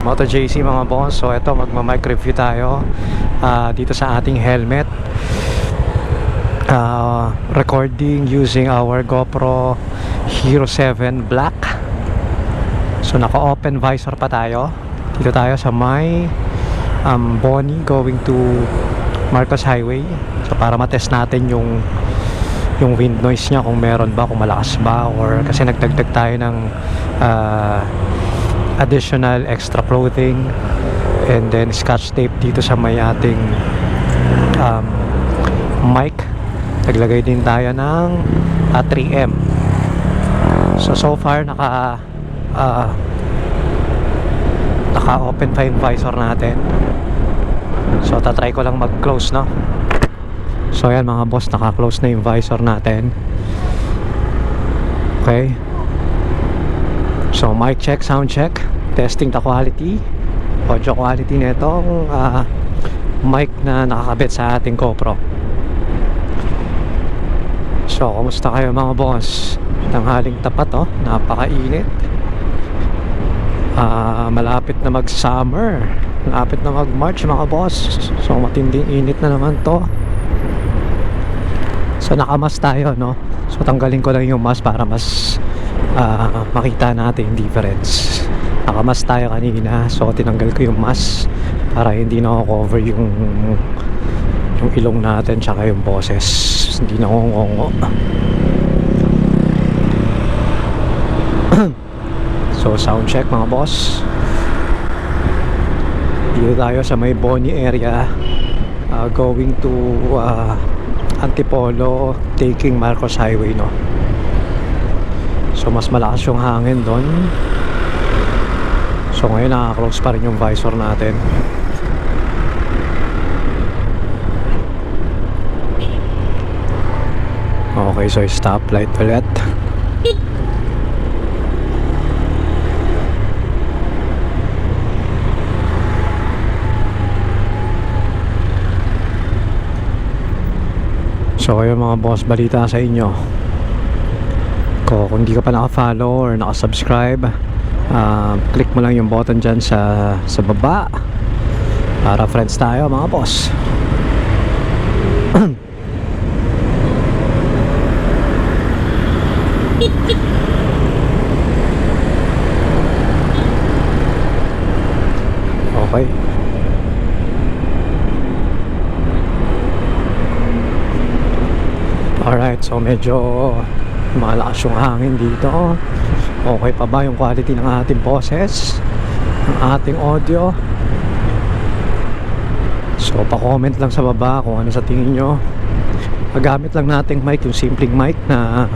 Moto JC mga boss. So ito, magma-mic review tayo dito sa ating helmet. Recording using our GoPro Hero 7 Black. So naka-open visor pa tayo. Dito tayo sa may Bonnie going to Marcos Highway. So para matest natin yung wind noise niya, kung meron ba, kung malakas ba, or kasi nagdagdag tayo ng additional extra clothing and then scotch tape dito sa may ating mic. Naglagay din tayo ng 3M. So far naka open pa yung visor natin. So tatry ko lang mag-close, no? So ayan mga boss, naka-close na yung visor natin. Okay. So mic check, sound check, testing the quality, audio quality nitong mic na nakakabit sa ating GoPro. So kumusta kayo mga boss? Tanghaling tapat, oh, napakainit. Malapit na mag-summer, malapit na mag-March mga boss. So matinding init na naman to. So nakamas tayo, no? So tanggalin ko lang yung mask para mas makita natin yung difference. Nakamas tayo kanina, so tinanggal ko yung mask para hindi na cover yung ilong natin tsaka yung boses, hindi na ngongongo. So sound check mga boss. Dito tayo sa may Bonnie area, going to Antipolo, taking Marcos Highway, no? So mas malakas yung hangin doon. So ngayon naka-close pa rin yung visor natin. Okay, so stoplight ulit. So ayun mga boss, balita sa inyo. Kung hindi ka pa naka-follow or naka-subscribe, click mo lang yung button dyan sa baba para friends tayo mga boss. Okay. Alright, so medyo malakas yung hangin dito. Okay pa ba yung quality ng ating boses, ng ating audio? So pa-comment lang sa baba kung ano sa tingin nyo. Magamit lang nating mic, yung simpleng mic na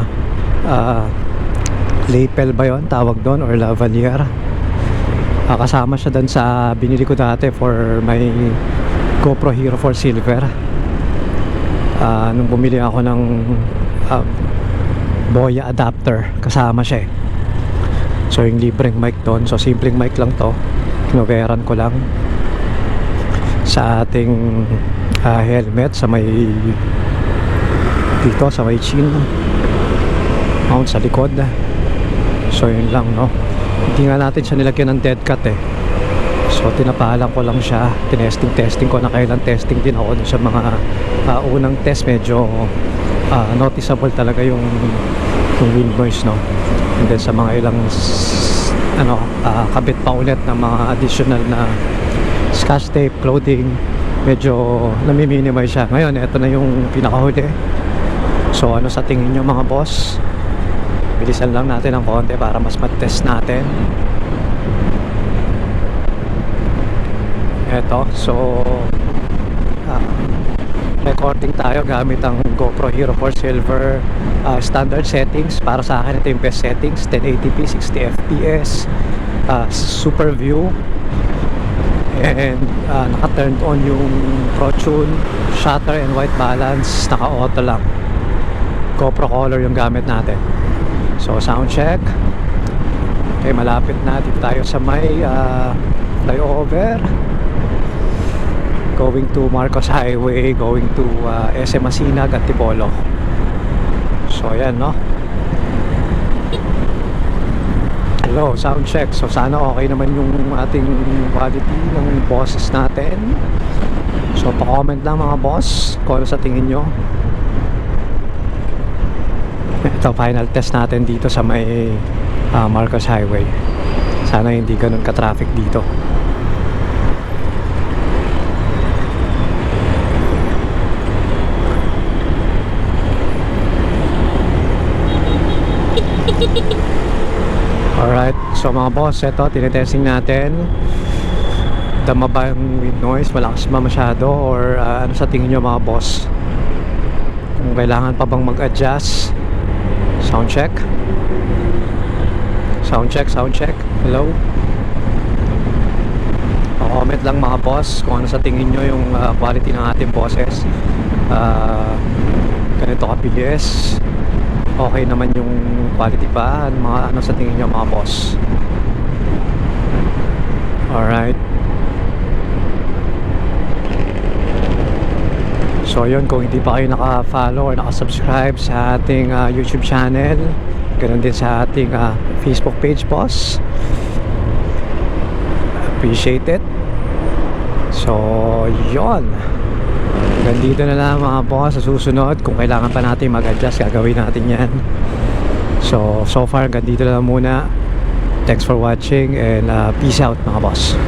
lapel ba yun tawag doon, or lavalier. Kasama siya dun sa binili ko dati for my GoPro Hero 4 Silver. Nung bumili ako ng Boya adapter, kasama siya eh. So yung libreng mic doon, so simpleng mic lang to, kinoveran ko lang sa ating helmet sa may dito sa may chin mount sa likod. So yun lang, no? Hindi nga natin siya nilagyan ng dead cut eh. So tinapalan ko lang siya, testing ko na kailan testing din ako sa mga unang test. Medyo noticeable talaga yung wind noise, no? And then sa mga ilang kabit pa ulit ng mga additional na scotch tape, clothing, medyo nami-minimize siya. Ngayon ito na yung pinakahuli. So ano sa tingin nyo mga boss? Bilisan lang natin ng konti para mas matest natin. Eto, so recording tayo gamit ang GoPro Hero 4 Silver standard settings. Para sa akin ito yung best settings, 1080p 60 fps, super view, and naka-turned on yung Pro Tune, shutter and white balance, naka-auto lang. GoPro color yung gamit natin. So sound check. Okay, malapit na dito tayo sa may flyover going to Marcos Highway, going to SM Masinag at Antipolo. So ayan, no? Hello, sound check. So sana okay naman yung ating quality ng boses natin. So pa-comment lang mga boss kung ano sa tingin nyo. Ito final test natin dito sa may Marcos Highway. Sana hindi ganun ka-traffic dito. Alright, so mga boss, ito tinetesting natin. Tama ba yung wind noise? Malakas ba masyado? Or ano sa tingin nyo mga boss? Kung kailangan pa bang mag-adjust? Sound check. Sound check, sound check. Hello? Comment lang mga boss kung ano sa tingin nyo yung quality ng ating boses. Ganito kabilis. Okay naman yung quality pa. Ano sa tingin nyo mga boss? Alright. So yun, kung hindi pa kayo naka-follow or naka-subscribe sa ating YouTube channel, ganoon din sa ating Facebook page boss, appreciate it. So yun, ganito na lang mga boss. Sa susunod, kung kailangan pa natin mag-adjust, gagawin natin yan. So far ganito na lang muna. Thanks for watching and peace out mga boss.